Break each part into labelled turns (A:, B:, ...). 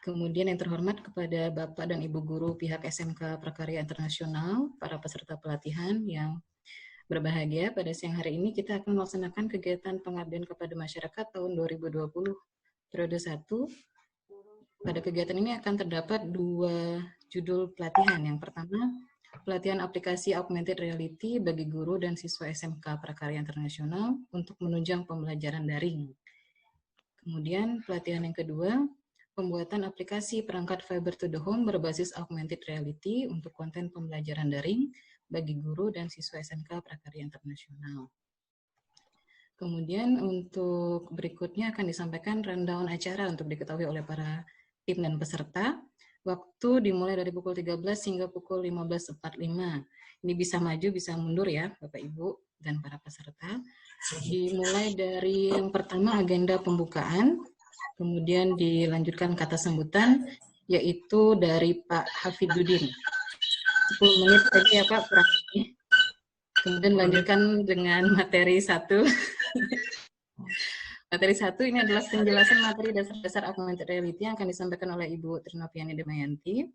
A: Kemudian yang terhormat kepada Bapak dan Ibu Guru pihak SMK Prakarya Internasional, para peserta pelatihan yang berbahagia, pada siang hari ini kita akan melaksanakan kegiatan pengabdian kepada masyarakat tahun 2020 periode 1. Pada kegiatan ini akan terdapat 2 judul pelatihan. Yang pertama, pelatihan aplikasi augmented reality bagi guru dan siswa SMK Prakarya Internasional untuk menunjang pembelajaran daring. Kemudian pelatihan yang kedua, pembuatan aplikasi perangkat fiber to the home berbasis augmented reality untuk konten pembelajaran daring bagi guru dan siswa SMK Prakarya Internasional. Kemudian untuk berikutnya akan disampaikan rundown acara untuk diketahui oleh para tim dan peserta. Waktu dimulai dari pukul 13 hingga pukul 15.45. Ini bisa maju, bisa mundur ya Bapak Ibu dan para peserta. Dimulai dari yang pertama agenda pembukaan, kemudian dilanjutkan kata sambutan, yaitu dari Pak Hafidudin. 10 menit saja ya Pak, kurang lebih. Kemudian lanjutkan dengan materi 1. Materi 1 ini adalah penjelasan materi dasar-dasar augmented reality yang akan disampaikan oleh Ibu Trinopiani Damayanti.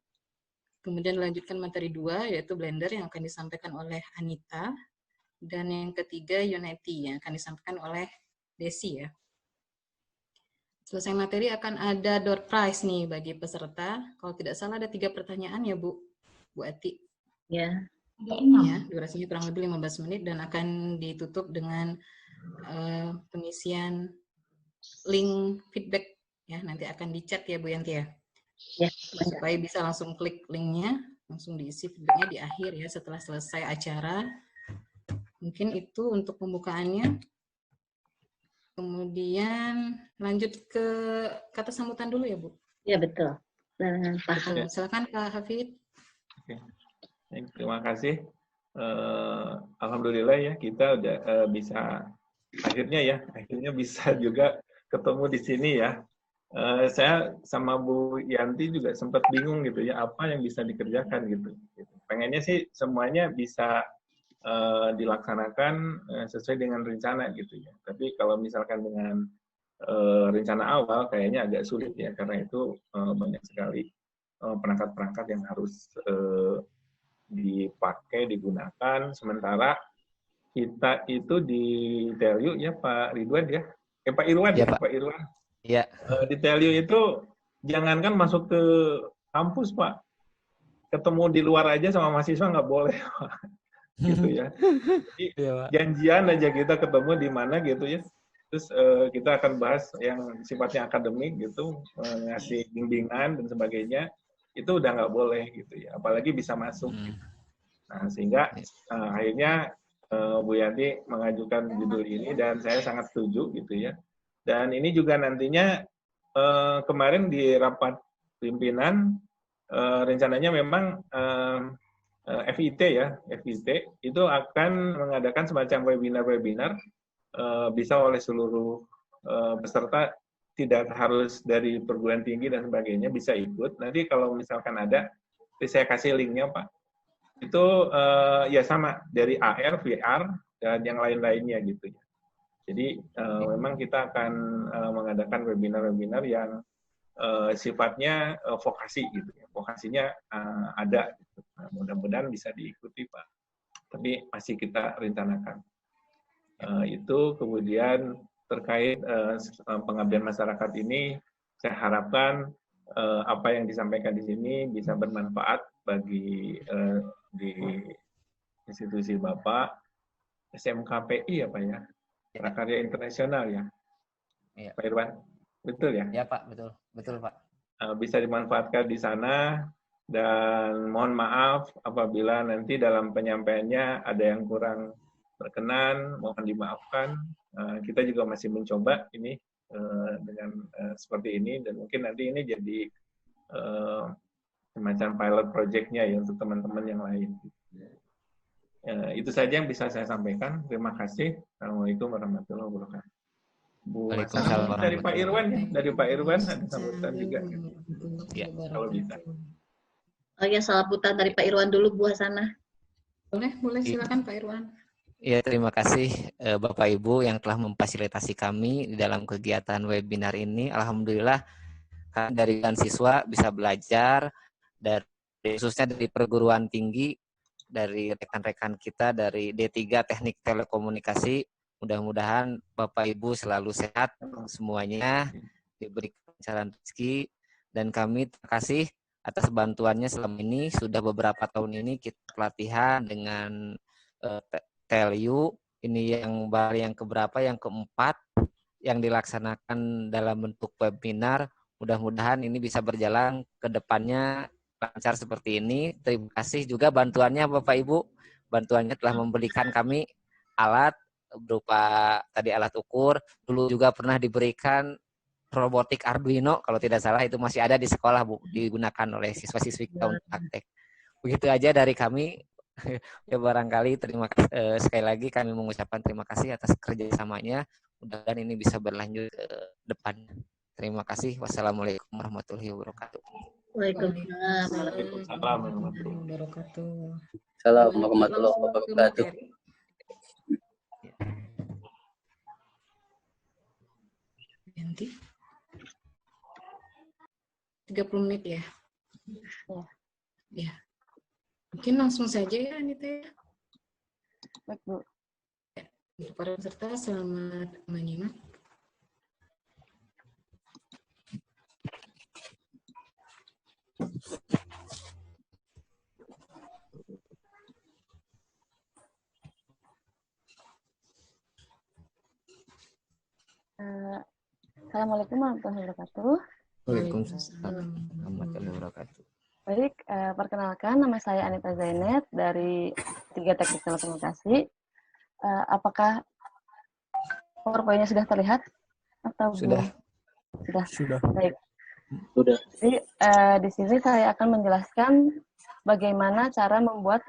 A: Kemudian dilanjutkan materi 2, yaitu Blender yang akan disampaikan oleh Anita. Dan yang ketiga Unity yang akan disampaikan oleh Desi ya. Selesai materi akan ada door prize nih bagi peserta. Kalau tidak salah ada 3 pertanyaan ya Bu Ati.
B: Ya.
A: Ya, durasinya kurang lebih 15 menit dan akan ditutup dengan pengisian link feedback ya. Nanti akan di-chat ya Bu Yanti ya.
B: Ya.
A: Supaya bisa langsung klik linknya, langsung diisi feedbacknya di akhir ya setelah selesai acara. Mungkin itu untuk pembukaannya. Kemudian lanjut ke kata sambutan dulu ya, Bu.
B: Ya, betul.
A: Betul. Silakan Pak Hafid.
C: Oke. Terima kasih. Alhamdulillah ya kita udah bisa akhirnya bisa juga ketemu di sini ya. Saya sama Bu Yanti juga sempat bingung gitu ya apa yang bisa dikerjakan gitu. Pengennya sih semuanya bisa dilaksanakan sesuai dengan rencana gitu ya. Tapi kalau misalkan dengan rencana awal kayaknya agak sulit ya karena itu banyak sekali perangkat-perangkat yang harus dipakai, digunakan. Sementara kita itu di Telyu ya Pak Ridwan ya. Pak Irwan ya Pak Irwan.
D: Iya.
C: Di Telyu itu jangankan masuk ke kampus Pak. Ketemu di luar aja sama mahasiswa nggak boleh Pak. Gitu ya. Jadi, janjian aja kita ketemu di mana gitu ya. Terus kita akan bahas yang sifatnya akademik gitu, ngasih bimbingan dan sebagainya. Itu udah nggak boleh gitu ya. Apalagi bisa masuk. Gitu. Nah sehingga akhirnya Bu Yanti mengajukan judul ini dan saya sangat setuju gitu ya. Dan ini juga nantinya kemarin di rapat pimpinan rencananya memang FIT ya, FIT itu akan mengadakan semacam webinar-webinar bisa oleh seluruh peserta, tidak harus dari perguruan tinggi dan sebagainya bisa ikut. Nanti kalau misalkan ada, saya kasih linknya Pak. Itu ya sama dari AR, VR dan yang lain-lainnya gitu ya. Jadi memang kita akan mengadakan webinar-webinar yang sifatnya vokasi gitu ya. Vokasinya ada gitu. Nah, mudah-mudahan bisa diikuti Pak. Tapi masih kita rencanakan. Itu kemudian terkait pengabdian masyarakat ini saya harapkan apa yang disampaikan di sini bisa bermanfaat bagi di institusi Bapak SMKPI ya Pak ya. Prakarya Internasional ya. Pak Irwan. Betul ya?
D: Ya Pak, betul. Betul Pak.
C: Bisa dimanfaatkan di sana dan mohon maaf apabila nanti dalam penyampaiannya ada yang kurang berkenan, mohon dimaafkan. Kita juga masih mencoba ini dengan seperti ini dan mungkin nanti ini jadi semacam pilot project-nya ya untuk teman-teman yang lain. Itu saja yang bisa saya sampaikan. Terima kasih. Assalamualaikum warahmatullahi wabarakatuh.
D: Waalaikumsalam
C: dari Pak Irwan ya, dari Pak Irwan ada sambutan juga.
D: Ya,
C: kalau bisa.
B: Oh ya, sambutan dari Pak Irwan dulu Bu Hasanah.
A: Boleh silakan Pak Irwan.
D: Ya, terima kasih Bapak Ibu yang telah memfasilitasi kami di dalam kegiatan webinar ini. Alhamdulillah dari siswa bisa belajar dari khususnya dari perguruan tinggi, dari rekan-rekan kita dari D3 Teknik Telekomunikasi. Mudah-mudahan Bapak Ibu selalu sehat semuanya, diberi kelancaran rezeki, dan kami terima kasih atas bantuannya selama ini. Sudah beberapa tahun ini kita pelatihan dengan TELU, ini yang keberapa, yang keempat yang dilaksanakan dalam bentuk webinar. Mudah-mudahan ini bisa berjalan ke depannya lancar seperti ini. Terima kasih juga bantuannya Bapak Ibu. Bantuannya telah memberikan kami alat berupa tadi alat ukur. Dulu juga pernah diberikan robotik Arduino, kalau tidak salah itu masih ada di sekolah Bu, digunakan oleh siswa-siswi kita untuk praktek. Begitu aja dari kami. Ya barangkali terima kasih sekali lagi kami mengucapkan terima kasih atas kerjasamanya. Mudah-mudahan ini bisa berlanjut ke depan. Terima kasih. Wassalamualaikum warahmatullahi wabarakatuh.
B: Waalaikumsalam
A: warahmatullahi wabarakatuh.
E: Assalamualaikum warahmatullahi wabarakatuh.
A: Ganti 30 menit ya. Ya. Mungkin langsung saja ya Anita ya.
F: Baik, Bu.
A: Ya, untuk para peserta selamat menyimak.
F: Assalamualaikum warahmatullahi wabarakatuh.
D: Waalaikumsalam warahmatullahi wabarakatuh.
F: Baik, perkenalkan nama saya Anita Zainet dari 3 Teknik Telekomunikasi. Apakah PowerPoint-nya sudah terlihat atau
D: Sudah.
F: belum? Sudah. Baik.
E: Sudah.
F: Jadi di sini saya akan menjelaskan bagaimana cara membuat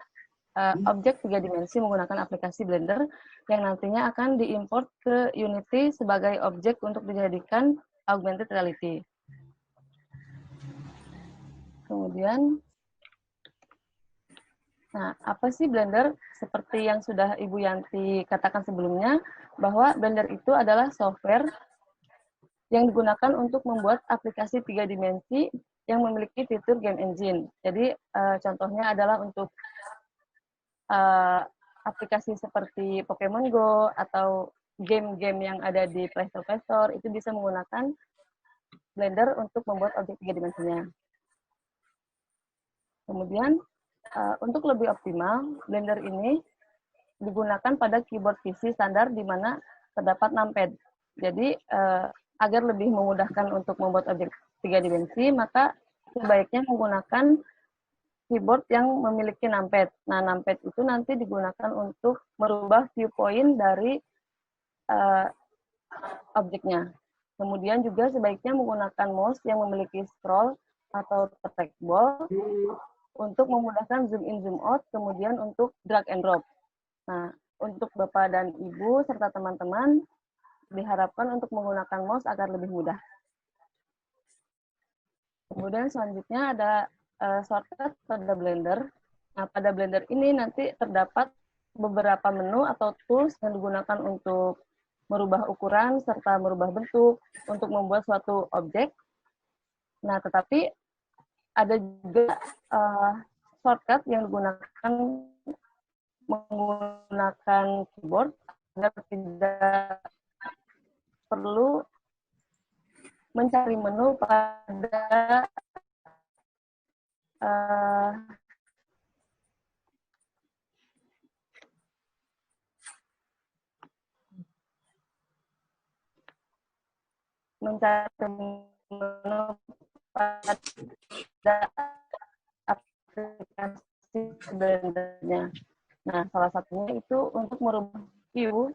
F: objek 3 dimensi menggunakan aplikasi Blender yang nantinya akan diimport ke Unity sebagai objek untuk dijadikan augmented reality. Kemudian, nah apa sih Blender? Seperti yang sudah Ibu Yanti katakan sebelumnya, bahwa Blender itu adalah software yang digunakan untuk membuat aplikasi 3 dimensi yang memiliki fitur game engine. Jadi contohnya adalah untuk aplikasi seperti Pokemon Go atau game-game yang ada di Play Store itu bisa menggunakan Blender untuk membuat objek 3 dimensinya. Kemudian untuk lebih optimal, Blender ini digunakan pada keyboard PC standar di mana terdapat numpad. Jadi agar lebih memudahkan untuk membuat objek 3 dimensi, maka sebaiknya menggunakan keyboard yang memiliki numpad. Nah, numpad itu nanti digunakan untuk merubah viewpoint dari objeknya. Kemudian juga sebaiknya menggunakan mouse yang memiliki scroll atau trackball untuk memudahkan zoom in, zoom out, kemudian untuk drag and drop. Nah, untuk Bapak dan Ibu serta teman-teman diharapkan untuk menggunakan mouse agar lebih mudah. Kemudian selanjutnya ada shortcut pada Blender. Nah, pada Blender ini nanti terdapat beberapa menu atau tools yang digunakan untuk merubah ukuran serta merubah bentuk untuk membuat suatu objek. Nah, tetapi ada juga shortcut yang digunakan menggunakan keyboard agar tidak perlu mencari menu pada pada aplikasi Blender-nya. Nah, salah satunya itu untuk merubah view,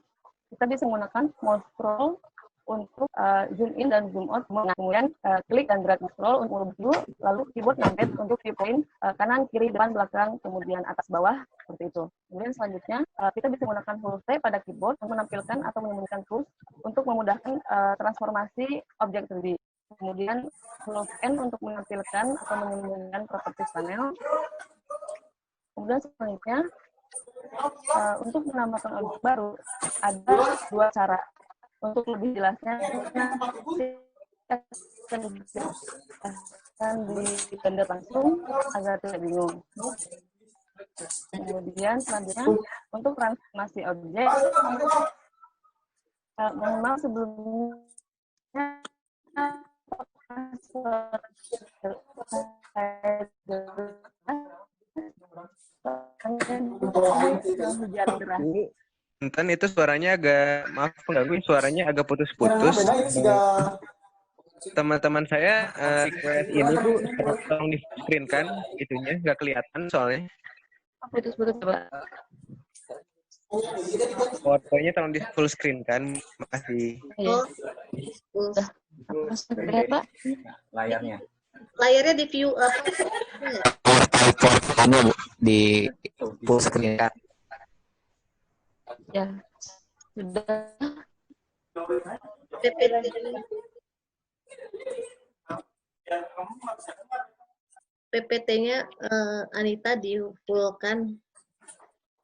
F: kita bisa menggunakan mouse scroll untuk zoom in dan zoom out, kemudian klik dan drag scroll untuk merubah view, lalu keyboard numpad untuk viewpoint kanan, kiri, depan, belakang, kemudian atas, bawah, seperti itu. Kemudian selanjutnya kita bisa menggunakan huruf T pada keyboard untuk menampilkan atau menyembunyikan tools untuk memudahkan transformasi objek 3D. Kemudian huruf N untuk menampilkan atau menyembunyikan properties panel. Kemudian selanjutnya untuk menambahkan objek baru ada 2 cara. Untuk lebih jelasnya akan dijelaskan di Blender langsung agar tidak bingung. Kemudian selanjutnya untuk transformasi objek, memang sebelumnya hujan deras.
G: Enten itu suaranya agak, maaf pengganggu, suaranya agak putus-putus. Teman-teman saya request ini tuh tolong di screen kan, itunya nggak kelihatan soalnya.
F: Putus-putus Pak.
G: PowerPoint-nya tolong di full screen kan, makasih.
F: Iya. Apa sudah Pak?
B: Layarnya di view apa?
D: PowerPoint-nya di full screen kan.
F: Ya, sudah.
B: PPT-nya Anita di-fullkan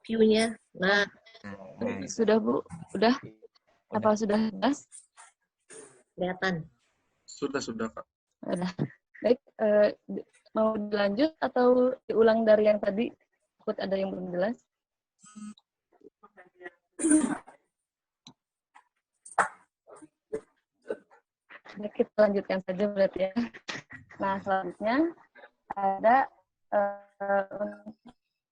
B: view-nya. Nah,
F: Sudah Bu? Udah? Apa sudah jelas?
B: kelihatan.
H: Sudah, Kak.
F: Udah. Baik, mau dilanjut atau diulang dari yang tadi? Takut ada yang belum jelas. Baik, kita lanjutkan saja berarti ya. Nah, selanjutnya ada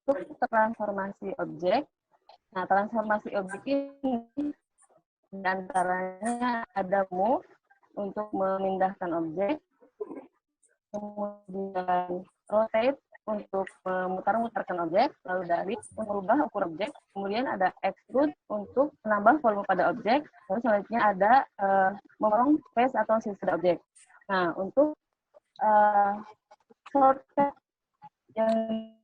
F: untuk transformasi objek. Nah, transformasi objek ini diantaranya ada move untuk memindahkan objek, kemudian rotate untuk memutar-mutarkan objek, lalu dari untuk merubah ukur objek, kemudian ada extrude untuk menambah volume pada objek, lalu selanjutnya ada memotong face atau sisi pada objek. Nah, untuk shortcut yang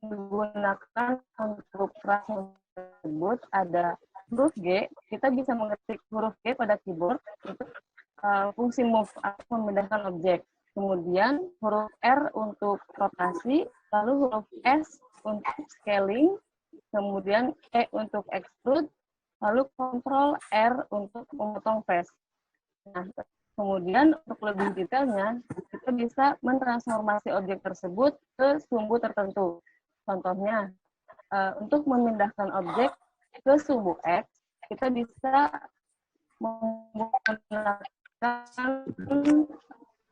F: digunakan untuk transformasi tersebut ada huruf G. Kita bisa mengetik huruf G pada keyboard untuk fungsi move atau memindahkan objek. Kemudian huruf R untuk rotasi, lalu huruf S untuk scaling, kemudian E untuk extrude, lalu Ctrl R untuk memotong face. Nah, kemudian untuk lebih detailnya, kita bisa mentransformasi objek tersebut ke sumbu tertentu. Contohnya, untuk memindahkan objek ke sumbu X, kita bisa menggunakan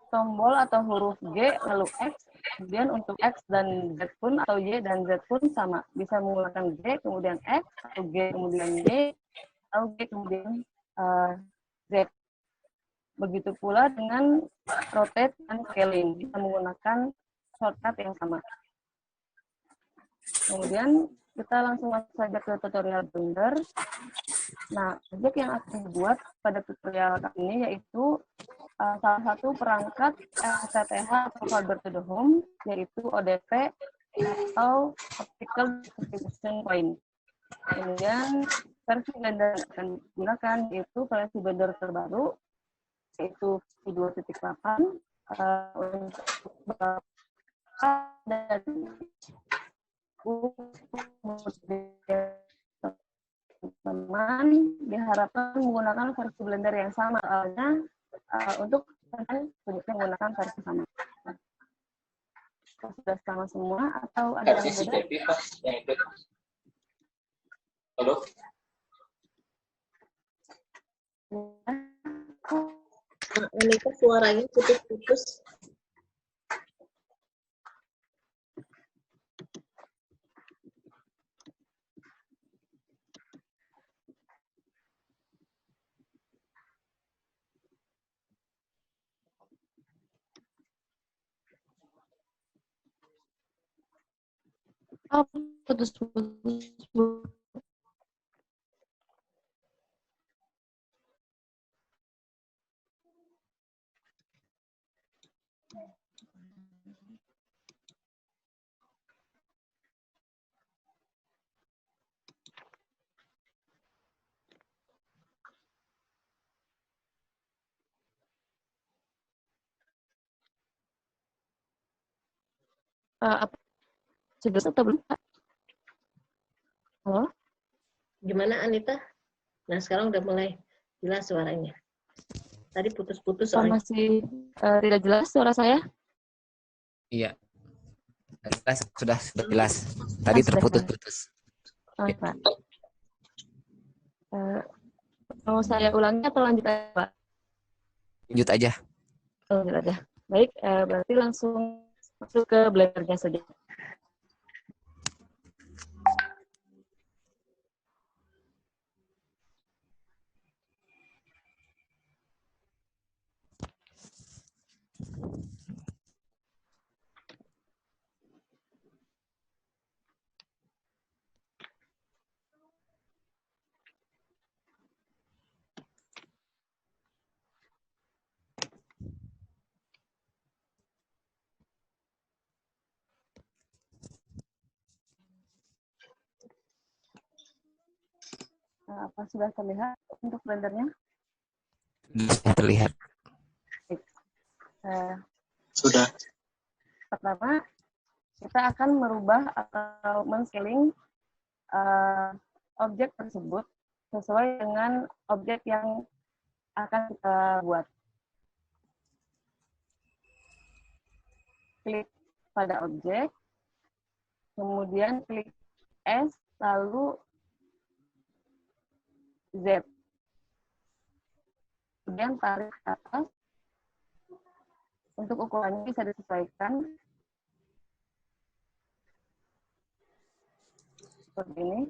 F: tombol atau huruf G lalu X, kemudian untuk X dan Z pun atau Y dan Z pun sama, bisa menggunakan G kemudian X atau G kemudian Y atau G kemudian Z. Begitu pula dengan rotate dan scaling, bisa menggunakan shortcut yang sama. Kemudian kita langsung masuk saja ke tutorial Blender. Nah, objek yang akan dibuat pada tutorial kali ini yaitu salah satu perangkat FTTH atau Fiber to the Home, yaitu ODP atau Optical Distribution Point. Kemudian versi Blender yang akan digunakan yaitu versi Blender terbaru, yaitu 2.8 untuk dan teman diharapkan menggunakan versi Blender yang sama, soalnya untuk teman menggunakan versi sama. Sudah sama semua atau ada yang beda?
E: Halo?
B: Anita suaranya putus-putus.
F: Oh, putus-putus. Apa sudah atau belum? Halo?
B: Gimana Anita? Nah, sekarang udah mulai jelas suaranya. Tadi putus-putus
F: Apa
B: soalnya.
F: masih tidak jelas suara saya?
D: Iya. Sudah jelas. Tadi
F: Sudah jelas.
D: terputus-putus.
F: Oh, Pak. Mau saya ulangi atau lanjut aja, Pak?
D: Lanjut aja.
F: Lanjut aja. Baik, berarti langsung masuk ke Blender-nya saja. Apa sudah terlihat untuk Blender-nya?
D: Sudah terlihat.
E: Sudah.
F: Pertama, kita akan merubah atau men-scaling objek tersebut sesuai dengan objek yang akan kita buat. Klik pada objek, kemudian klik S, lalu Z. Kemudian tarik ke atas. Untuk ukurannya bisa disesuaikan seperti ini.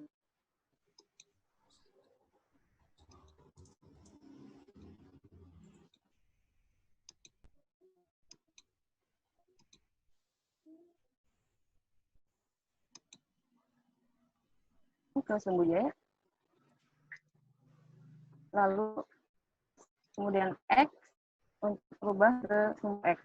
F: Ke sumbu Y. Lalu kemudian X untuk berubah ke sumbu X.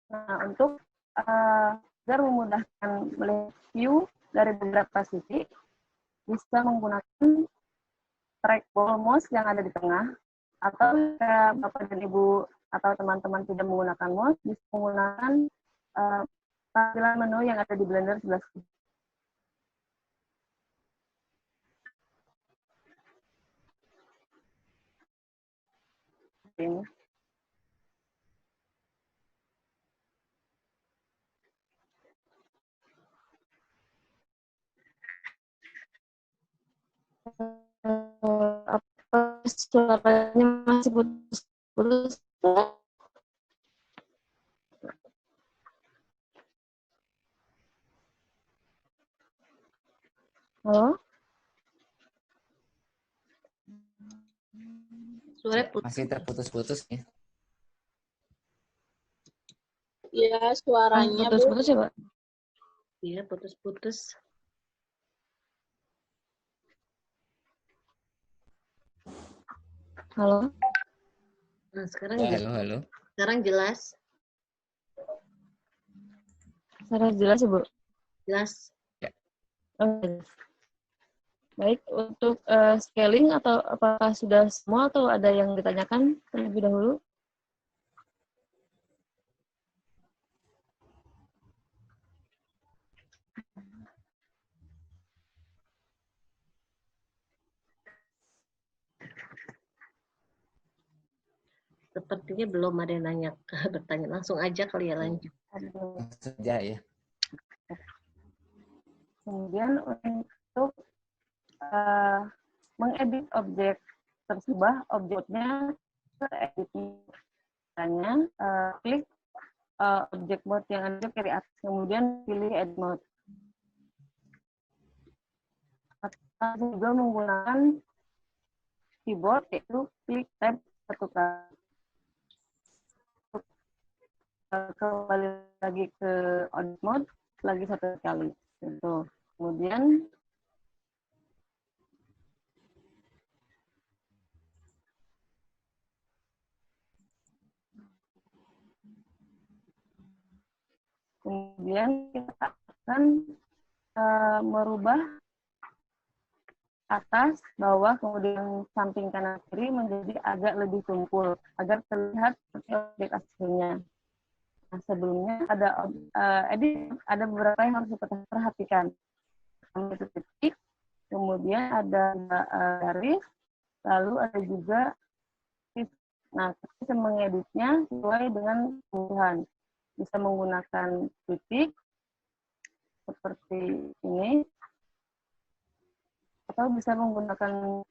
F: Nah, untuk agar memudahkan melihat view dari beberapa sisi, bisa menggunakan trackball mouse yang ada di tengah, atau jika Bapak dan Ibu atau teman-teman tidak menggunakan mouse, bisa menggunakan tampilan menu yang ada di Blender sebelah kiri. Ini. Apa suaranya masih putus-putus? Halo?
B: Suara putus.
D: Masih terputus-putus ya.
H: Ya, suaranya
F: Putus-putus ya, Pak?
B: Iya, putus-putus.
F: Halo?
B: Nah, sekarang
D: Ya,
B: jelas.
D: halo.
B: Sekarang jelas.
F: Suara jelas ya, Bu?
B: Jelas.
D: Ya.
F: Oke. Baik, untuk scaling atau apakah sudah semua atau ada yang ditanyakan terlebih dahulu?
B: Sepertinya belum ada yang nanya, bertanya. Langsung aja kali ya lanjut.
D: Langsung aja ya.
F: Kemudian untuk mengedit objek tersebut, objeknya ke editnya, klik objek mode yang ada di kiri atas, kemudian pilih edit mode. Atau juga menggunakan keyboard, yaitu klik tab satu kali. Kembali lagi ke edit mode lagi satu kali. Gitu. Kemudian kita akan merubah atas, bawah, kemudian samping kanan kiri menjadi agak lebih tumpul agar terlihat seperti objek aslinya. Nah, sebelumnya ada beberapa yang harus diperhatikan. Itu titik, kemudian kemudian ada garis, lalu ada juga nah kita bisa mengeditnya sesuai dengan kebutuhan. Bisa menggunakan titik seperti ini, atau bisa menggunakan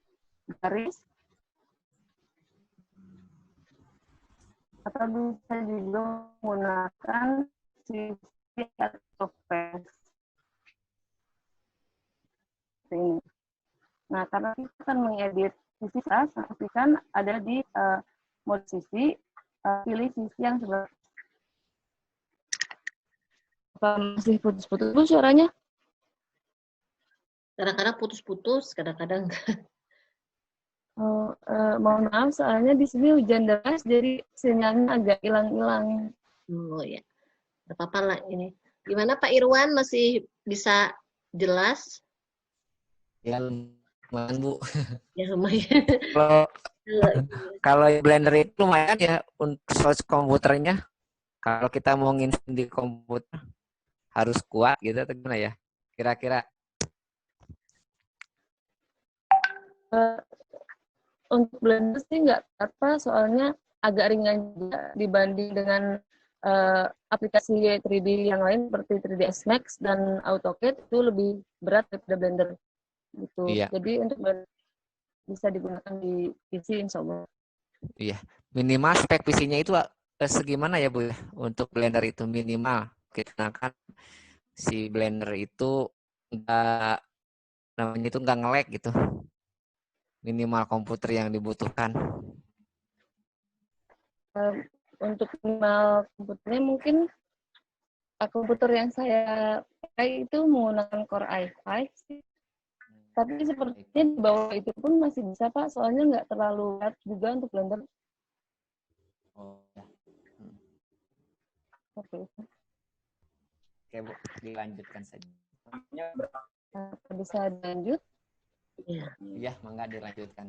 F: garis, atau bisa juga menggunakan sisi atau face ini. Nah, karena kita akan mengedit sisi kita, pastikan ada di mode sisi, pilih sisi yang sebelah. Masih putus-putus Bu suaranya?
B: Kadang-kadang putus-putus, kadang-kadang
F: Oh, mohon maaf soalnya di sini hujan deras jadi sinyalnya agak hilang-hilang.
B: oh ya, nggak apa-apa lah ini. Gimana Pak Irwan, masih bisa jelas?
D: Ya lumayan Bu.
B: Ya lumayan.
D: Kalau kalau Blender itu lumayan ya untuk source komputernya. Kalau kita mau nginstal di komputer harus kuat gitu atau gimana ya? Kira-kira
F: Untuk Blender sih nggak apa, soalnya agak ringan juga dibanding dengan aplikasi 3D yang lain seperti 3ds Max dan AutoCAD itu lebih berat daripada Blender gitu.
D: iya.
F: Jadi untuk Blender bisa digunakan di PC insya Allah.
D: Iya, minimal spek PC-nya itu segimana ya Bu ya? Untuk Blender itu minimal. Kita kan si Blender itu enggak namanya itu enggak nge-lag gitu. Minimal komputer yang dibutuhkan.
F: Untuk minimal komputernya mungkin komputer yang saya pakai itu menggunakan Core i5 sih. Tapi sepertinya di bawah itu pun masih bisa Pak, soalnya nggak terlalu berat juga untuk Blender.
D: Oh, ya.
F: Oke.
D: Oke Bu, dilanjutkan saja.
F: Bisa lanjut?
B: Iya.
D: Iya, mangga dilanjutkan.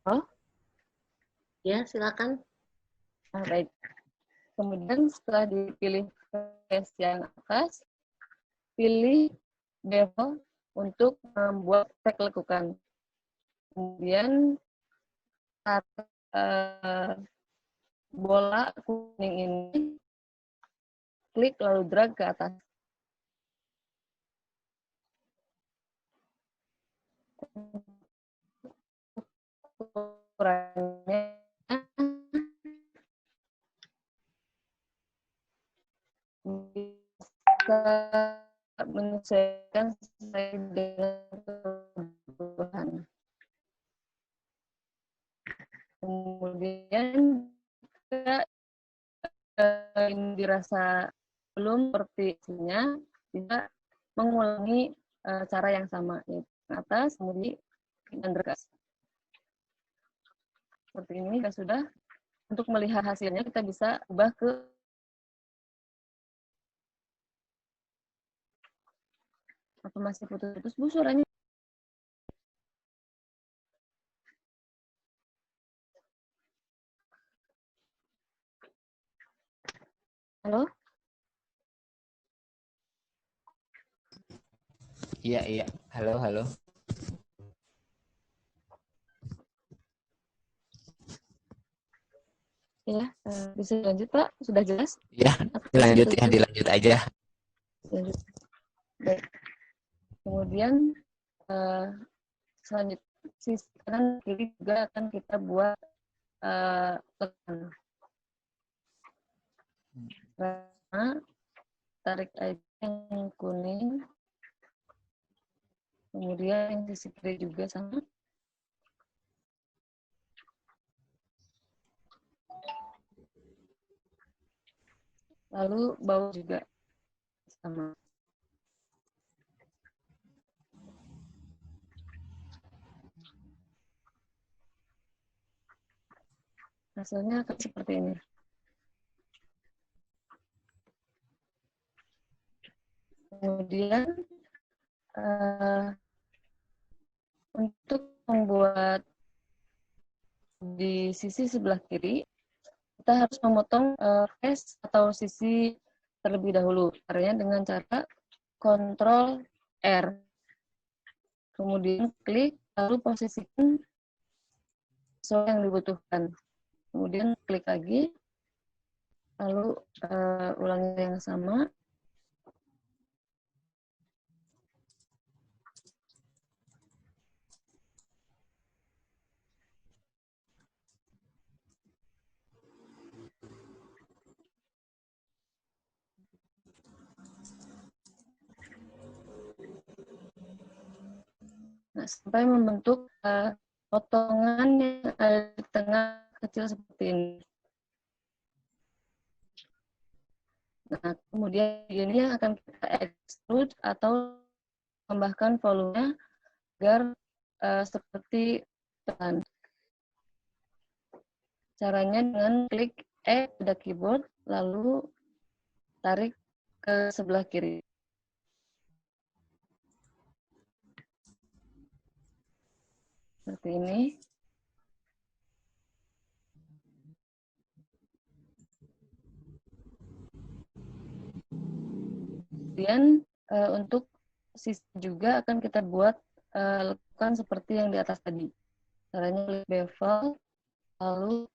F: Oh?
B: Ya, silakan.
F: Nah, baik. Kemudian setelah dipilih face yang atas, pilih bevel untuk membuat tag lekukan. Kemudian tarik bola kuning ini, klik lalu drag ke atas. Ukurannya bisa menyesuaikan sesuai dengan kebutuhan. Kemudian jika ini dirasa belum seperti isinya, bisa mengulangi cara yang sama, yaitu ke atas, kemudian dan rekas. Seperti ini sudah. Untuk melihat hasilnya kita bisa ubah ke apa masih putus-putus Bu suaranya? Halo?
D: Iya, iya. Halo, halo.
F: Ya, bisa lanjut Pak? Sudah jelas?
D: Iya, dilanjut ya, dilanjut aja.
F: Lanjut. Baik. Kemudian selanjutnya sisi kanan kiri juga akan kita buat tekan. Karena tarik aja yang kuning, kemudian yang sisi kiri juga sama. Lalu bawah juga sama. Hasilnya akan seperti ini. Kemudian untuk membuat di sisi sebelah kiri, kita harus memotong face atau sisi terlebih dahulu. Caranya dengan cara Ctrl R. Kemudian klik, lalu posisikan sesuai yang dibutuhkan. Kemudian klik lagi, lalu ulangi yang sama. Nah, sampai membentuk potongan yang ada di tengah kecil seperti ini. Nah, kemudian ini yang akan kita extrude atau tambahkan volumenya agar seperti tekan. Caranya dengan klik E pada keyboard, lalu tarik ke sebelah kiri. Seperti ini. Kemudian untuk sisi juga akan kita buat lakukan seperti yang di atas tadi. Caranya klik bevel, lalu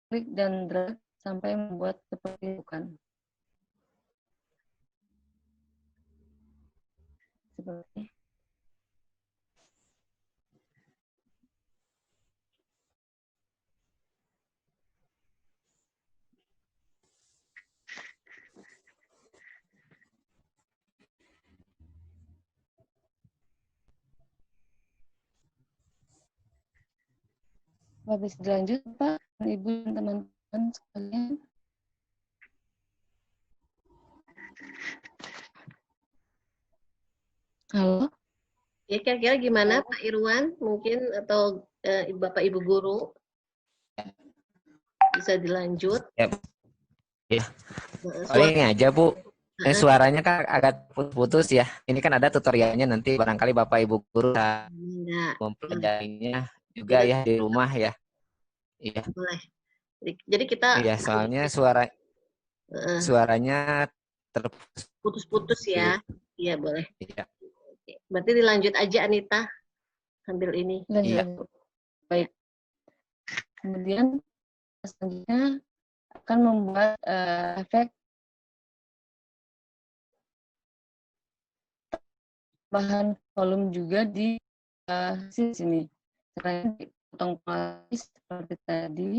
F: klik dan drag sampai membuat seperti bukan. Seperti habis dilanjut Pak, Ibu dan teman-teman sekalian. Halo?
B: Ya, kira-kira gimana Pak Irwan? Mungkin atau Bapak Ibu guru bisa dilanjut?
D: Ya. Paling aja Bu. Ini suaranya kan agak putus ya. Ini kan ada tutorialnya, nanti barangkali Bapak Ibu guru bisa mempelajarinya juga ya di rumah ya. Iya.
B: Boleh. Jadi kita
D: soalnya suaranya
B: terputus-putus ya. Iya, boleh.
D: Iya.
B: Berarti dilanjut aja Anita sambil ini.
F: Lanjut. Baik. Kemudian selanjutnya akan membuat efek bahan volume juga di sini. Caranya dipotong seperti tadi.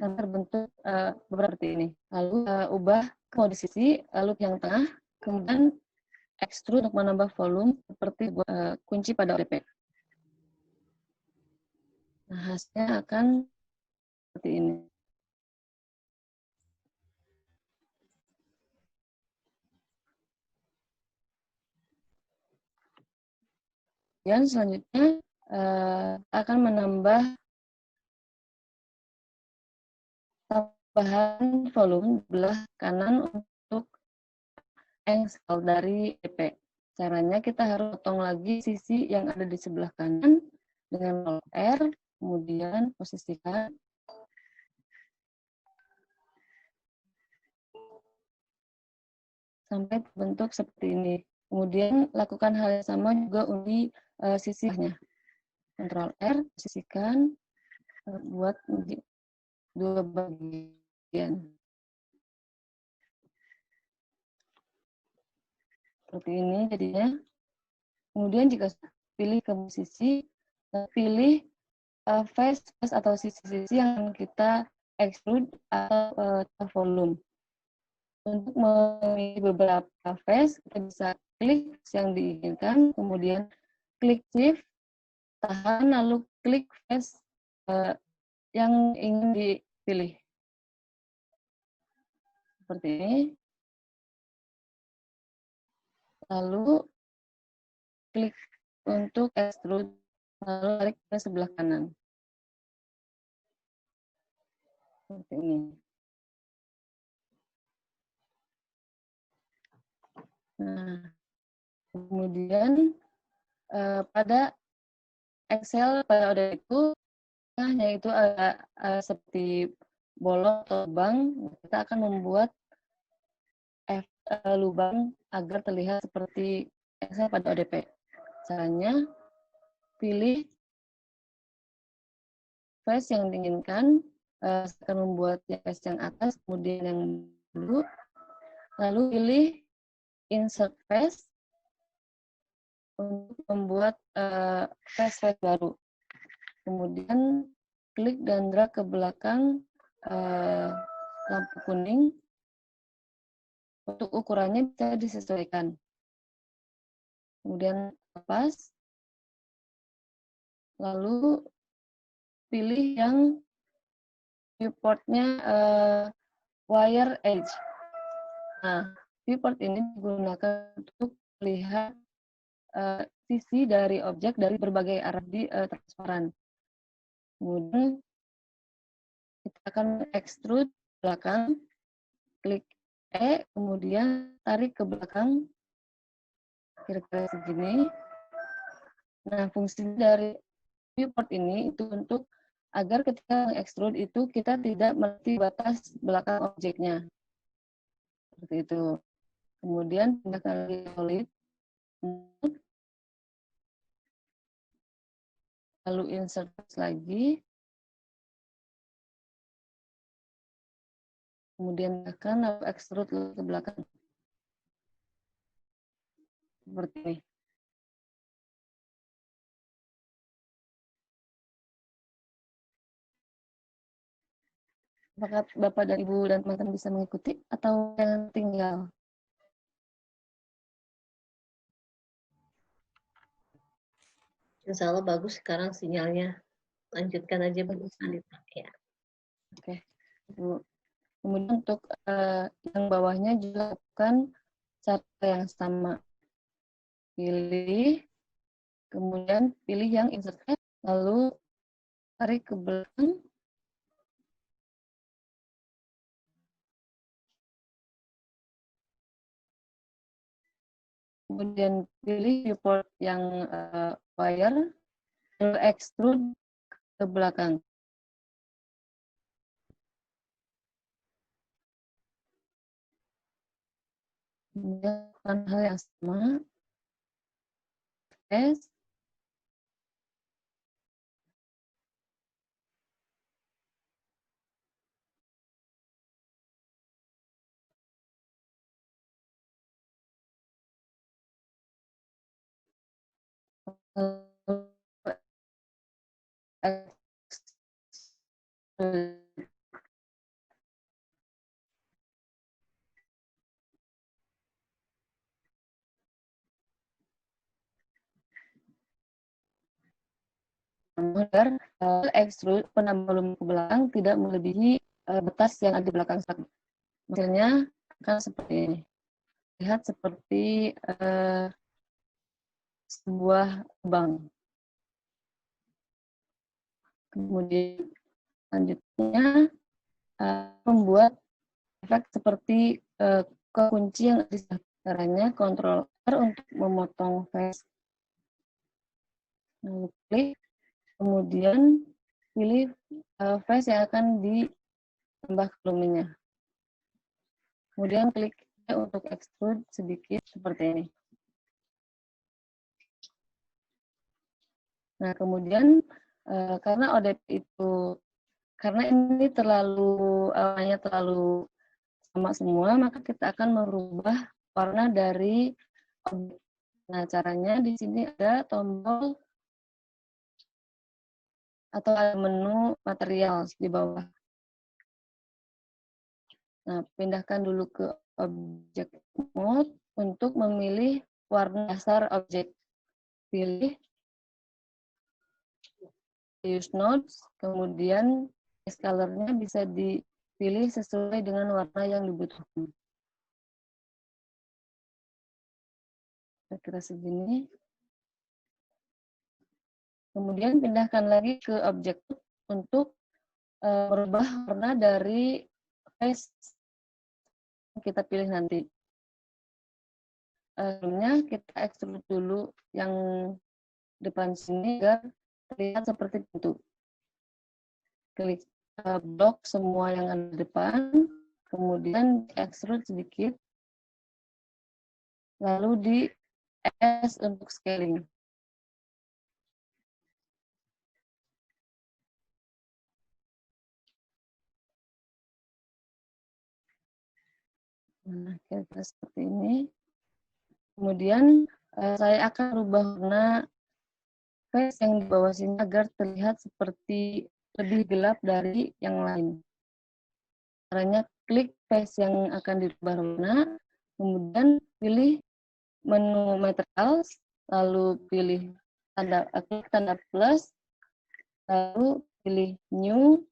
F: Dan terbentuk beberapa seperti ini. Lalu ubah ke posisi, lalu yang tengah, kemudian extrude untuk menambah volume seperti kunci pada OTP. Nah, hasilnya akan seperti ini. Dan selanjutnya akan menambah tambahan volume belah kanan untuk engsel dari EP. Caranya kita harus potong lagi sisi yang ada di sebelah kanan dengan Alt R, kemudian posisikan sampai terbentuk seperti ini. Kemudian lakukan hal yang sama juga di sisinya. Ctrl R, posisikan, buat dua bagian. Seperti ini jadinya. Kemudian jika pilih ke sisi, pilih face atau sisi-sisi yang kita extrude atau volume. Untuk memilih beberapa face, kita bisa klik yang diinginkan, kemudian klik shift, tahan lalu klik face yang ingin dipilih. Seperti ini. Lalu klik untuk extrude, lalu tarik ke sebelah kanan. Seperti ini. Nah, kemudian pada Excel pada ODE itu, yaitu seperti bolong atau lubang, kita akan membuat lubang agar terlihat seperti Excel pada ODP. Caranya, pilih face yang diinginkan, akan membuat face yang atas, kemudian yang dulu, lalu pilih insert face untuk membuat face baru. Kemudian klik dan drag ke belakang lampu kuning. Untuk ukurannya bisa disesuaikan. Kemudian lepas. Lalu pilih yang viewportnya wire edge. Nah, viewport ini digunakan untuk melihat sisi dari objek dari berbagai arah di transparan. Kemudian kita akan extrude belakang, klik E, kemudian tarik ke belakang kira-kira segini. Nah, fungsi dari viewport ini itu untuk agar ketika extrude itu kita tidak melihat batas belakang objeknya. Seperti itu. Kemudian pindahkan ke solid. Lalu insert lagi. Kemudian akan lalu extrude ke belakang. Seperti ini. Apakah Bapak dan Ibu dan teman-teman bisa mengikuti atau yang tinggal?
B: Insya Allah bagus sekarang sinyalnya. Lanjutkan aja Bu Anita. Ya.
F: Oke. Kemudian untuk yang bawahnya juga lakukan cara yang sama. Pilih, kemudian pilih yang insert, lalu tarik ke belakang. Kemudian pilih viewport yang wire, lalu extrude ke belakang. Kemudian lakukan hal yang sama. S. Agar extrude penambah volume ke belakang tidak melebihi batas yang ada di belakang sak. Hasilnya akan seperti ini. Lihat seperti sebuah lubang. Kemudian selanjutnya membuat efek seperti kunci yang ada di caranya Ctrl R untuk memotong face. Lalu klik, kemudian pilih face yang akan ditambah volumenya. Kemudian klik untuk extrude sedikit seperti ini. Nah, kemudian karena ODP itu, karena ini warnanya terlalu sama semua, maka kita akan merubah warna dari objek. Nah, caranya di sini ada tombol atau ada menu material di bawah. Nah, pindahkan dulu ke object mode untuk memilih warna dasar objek. Pilih use nodes, kemudian base color-nya bisa dipilih sesuai dengan warna yang dibutuhkan. Kira-kira segini. Kemudian pindahkan lagi ke objek untuk merubah warna dari face yang kita pilih nanti. Sebelumnya kita extrude dulu yang depan sini agar terlihat seperti pintu. Klik blok semua yang ada di depan, kemudian extrude sedikit, lalu di S untuk scaling. Nah, kira-kira seperti ini. Kemudian saya akan rubah warna face yang di bawah sini agar terlihat seperti lebih gelap dari yang lain. Caranya klik face yang akan dirubah warna, kemudian pilih menu materials, lalu pilih klik tanda plus, lalu pilih new,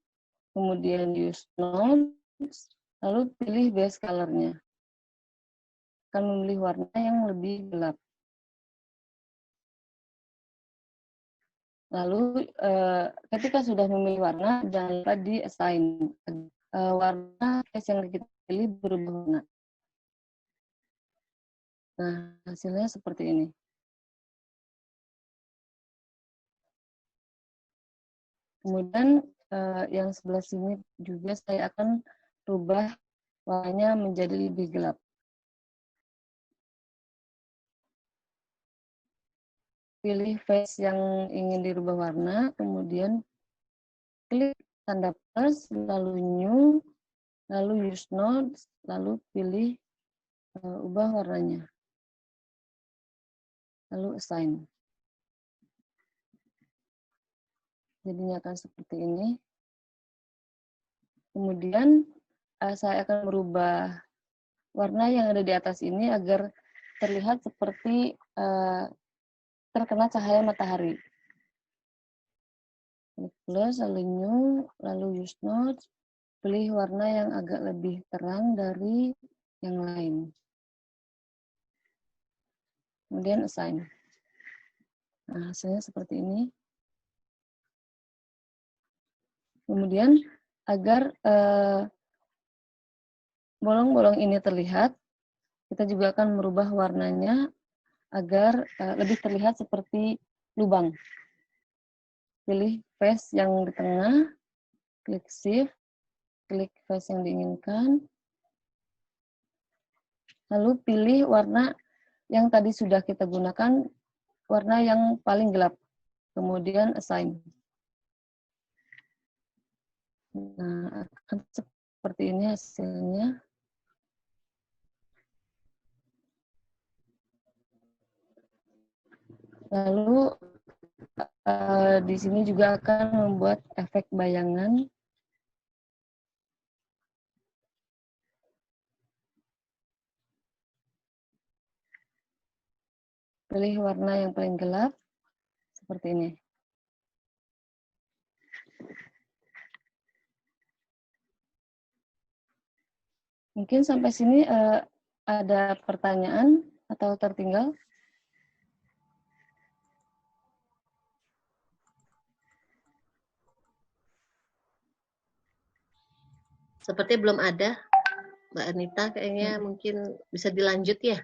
F: kemudian use nodes, lalu pilih base color-nya. Akan memilih warna yang lebih gelap. Lalu ketika sudah memilih warna, jangan lupa di-assign. Warna face yang kita pilih berubah warna. Nah, hasilnya seperti ini. Kemudian yang sebelah sini juga saya akan rubah warnanya menjadi lebih gelap. Pilih face yang ingin dirubah warna, kemudian klik tanda plus, lalu new, lalu use nodes, lalu pilih ubah warnanya. Lalu assign. Jadinya akan seperti ini. Kemudian saya akan merubah warna yang ada di atas ini agar terlihat seperti terkena cahaya matahari. Klik plus, lalu new, lalu use nodes, pilih warna yang agak lebih terang dari yang lain. Kemudian assign. Nah, hasilnya seperti ini. Kemudian agar bolong-bolong ini terlihat, kita juga akan merubah warnanya agar lebih terlihat seperti lubang. Pilih face yang di tengah, klik shift, klik face yang diinginkan, lalu pilih warna yang tadi sudah kita gunakan, warna yang paling gelap, kemudian assign. Nah, akan seperti ini hasilnya. Lalu di sini juga akan membuat efek bayangan. Pilih warna yang paling gelap, seperti ini. Mungkin sampai sini ada pertanyaan atau tertinggal?
B: Seperti belum ada, Mbak Anita, kayaknya mungkin bisa dilanjut ya.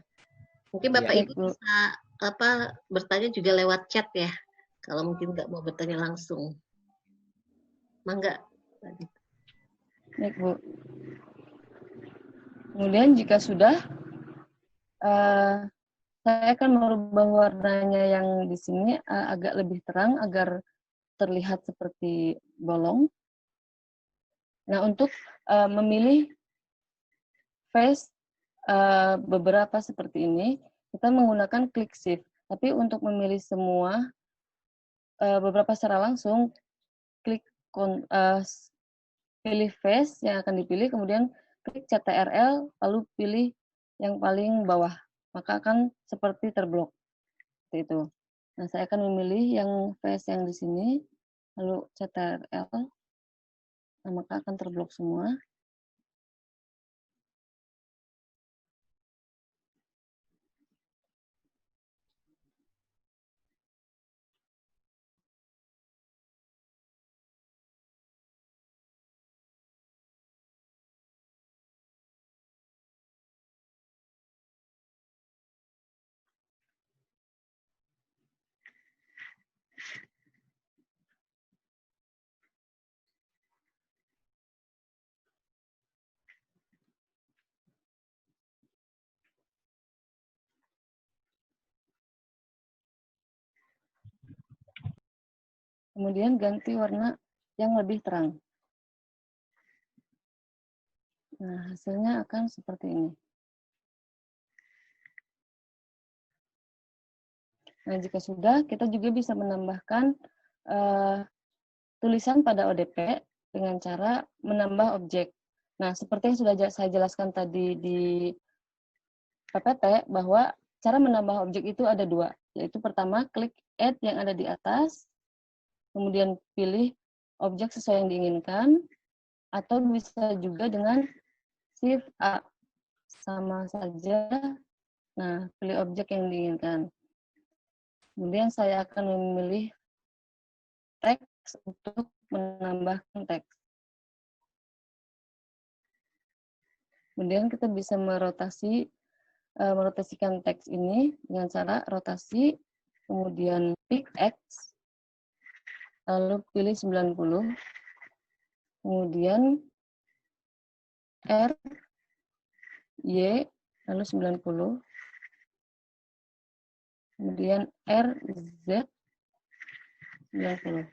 B: Mungkin Bapak Ibu bisa bertanya juga lewat chat ya, kalau mungkin nggak mau bertanya langsung. Mangga.
F: Baik, Bu. Kemudian jika sudah, saya akan merubah warnanya yang di sini agak lebih terang agar terlihat seperti bolong. Nah, untuk memilih face beberapa seperti ini, kita menggunakan klik shift. Tapi untuk memilih semua beberapa secara langsung, klik pilih face yang akan dipilih, kemudian klik CTRL, lalu pilih yang paling bawah. Maka akan seperti terblok. Seperti itu. Nah, saya akan memilih yang face yang di sini. lalu CTRL, nah maka akan terblok semua. Kemudian ganti warna yang lebih terang. Nah, hasilnya akan seperti ini. Nah, jika sudah, kita juga bisa menambahkan tulisan pada ODP dengan cara menambah objek. Nah, seperti yang sudah saya jelaskan tadi di PPT, bahwa cara menambah objek itu ada dua, yaitu pertama, klik add yang ada di atas, kemudian pilih objek sesuai yang diinginkan, atau bisa juga dengan Shift A, sama saja. Nah, pilih objek yang diinginkan. Kemudian saya akan memilih teks untuk menambahkan teks. Kemudian kita bisa merotasikan teks ini dengan cara rotasi, kemudian pick X, lalu pilih 90, kemudian R, Y, lalu 90, kemudian R, Z, 90.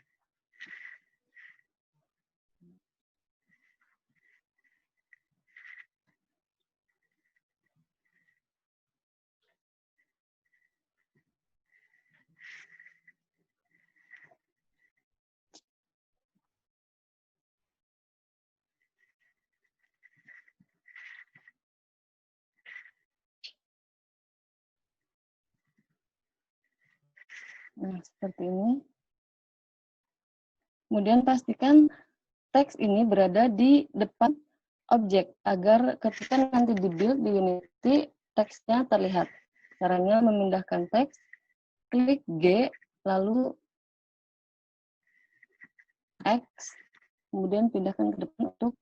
F: Nah, seperti ini. Kemudian pastikan teks ini berada di depan objek agar ketika nanti di-build di Unity, teksnya terlihat. Caranya memindahkan teks, klik G, lalu X, kemudian pindahkan ke depan untuk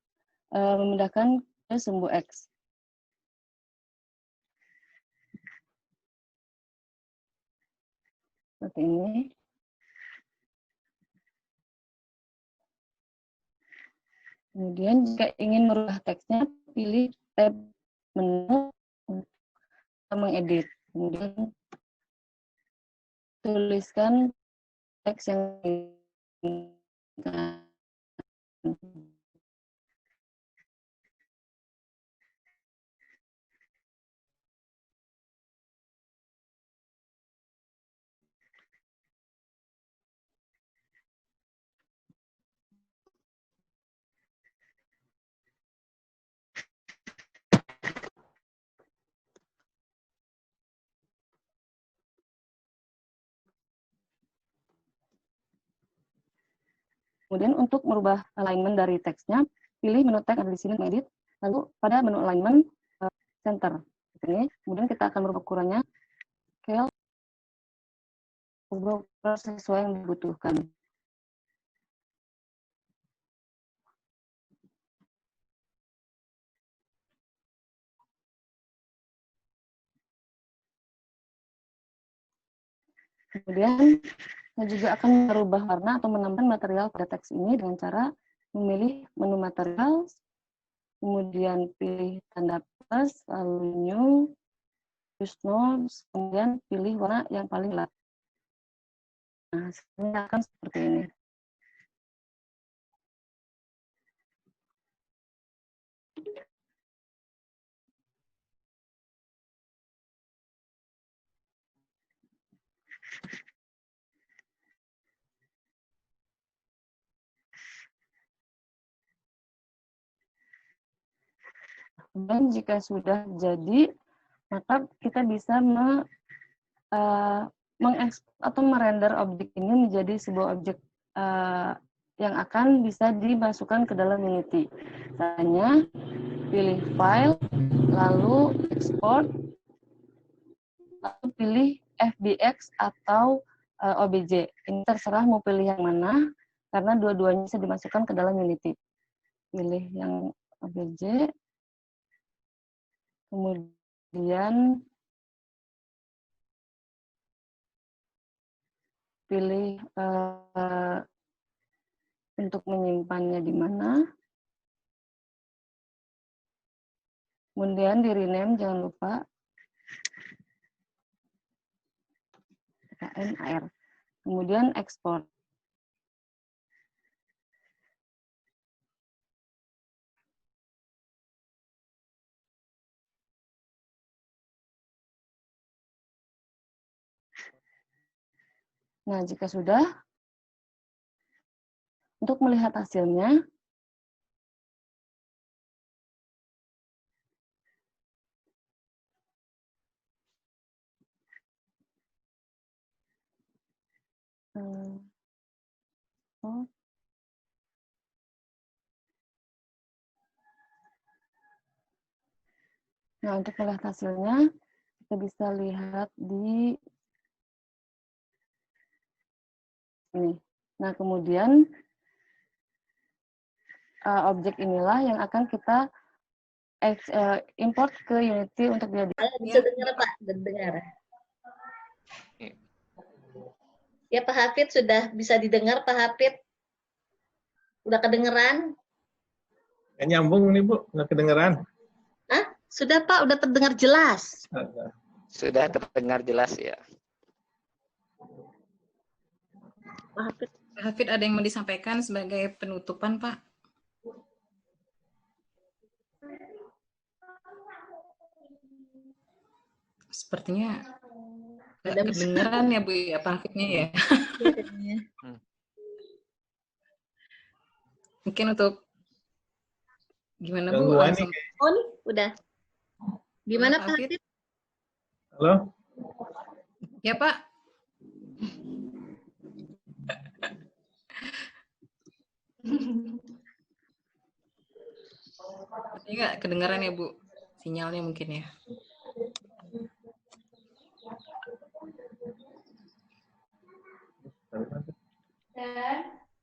F: memindahkan ke sumbu X. Seperti ini. Kemudian jika ingin merubah teksnya, pilih tab menu untuk mengedit. Kemudian tuliskan teks yang diinginkan. Kemudian untuk merubah alignment dari teksnya, pilih menu teks ada di sini, edit, lalu pada menu alignment center. Ini. Kemudian kita akan merubah ukurannya, scale, ubah sesuai yang dibutuhkan. Kemudian saya juga akan merubah warna atau menambahkan material pada teks ini dengan cara memilih menu material, kemudian pilih tanda plus, lalu new, use nodes, kemudian pilih warna yang paling gelap. Nah, hasilnya akan seperti ini. Dan jika sudah jadi, maka kita bisa mengekspor atau merender objek ini menjadi sebuah objek yang akan bisa dimasukkan ke dalam Unity. Caranya pilih file, lalu export, lalu pilih FBX atau OBJ. Ini terserah mau pilih yang mana, karena dua-duanya bisa dimasukkan ke dalam Unity. Pilih yang OBJ, kemudian pilih untuk menyimpannya di mana. Kemudian di rename, jangan lupa KNR. Kemudian ekspor. Nah, jika sudah, untuk melihat hasilnya, nah, untuk melihat hasilnya, kita bisa lihat di ini. Nah, kemudian objek inilah yang akan kita import ke Unity untuk dia.
B: Bisa dengar Pak, dengar. Ya Pak Hafid, sudah bisa didengar Pak Hafid? Udah kedengeran?
C: Nggak nyambung nih Bu, nggak kedengeran.
B: Hah? Sudah Pak, udah terdengar jelas.
D: Sudah terdengar jelas ya.
B: Pak
A: Hafid, ada yang mau disampaikan sebagai penutupan, Pak? Sepertinya nggak kedengeran ya Bu, ya Pak Hafidnya ya. Mungkin untuk gimana Bu? Langsung.
B: Oh nih, udah. Gimana Pak Hafid?
C: Halo?
A: Ya Pak. Ini nggak kedengaran ya Bu? Sinyalnya mungkin ya.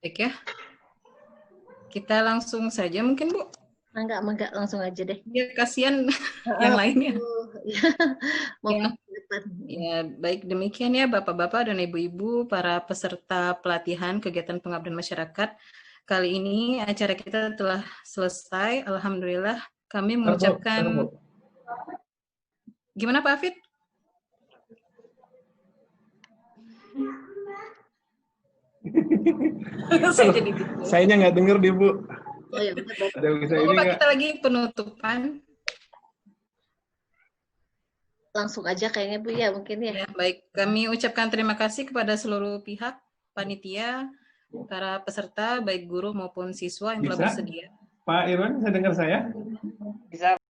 A: Baik ya. Kita langsung saja mungkin Bu.
B: Enggak, langsung aja deh.
A: Ya kasihan yang lainnya.
B: Ya.
A: Ya, baik demikian ya Bapak-bapak dan Ibu-ibu para peserta pelatihan kegiatan pengabdian masyarakat. Kali ini acara kita telah selesai. Alhamdulillah kami mengucapkan. Gimana Pak Hafid?
C: Sayanya nggak dengar deh Bu.
B: Oh ya,
A: Pak, kita lagi penutupan.
B: Langsung aja kayaknya Bu ya, mungkin ya.
A: Ya, baik, kami ucapkan terima kasih kepada seluruh pihak, panitia, para peserta, baik guru maupun siswa yang telah bersedia.
C: Pak Irwan, bisa dengar saya?
D: Bisa.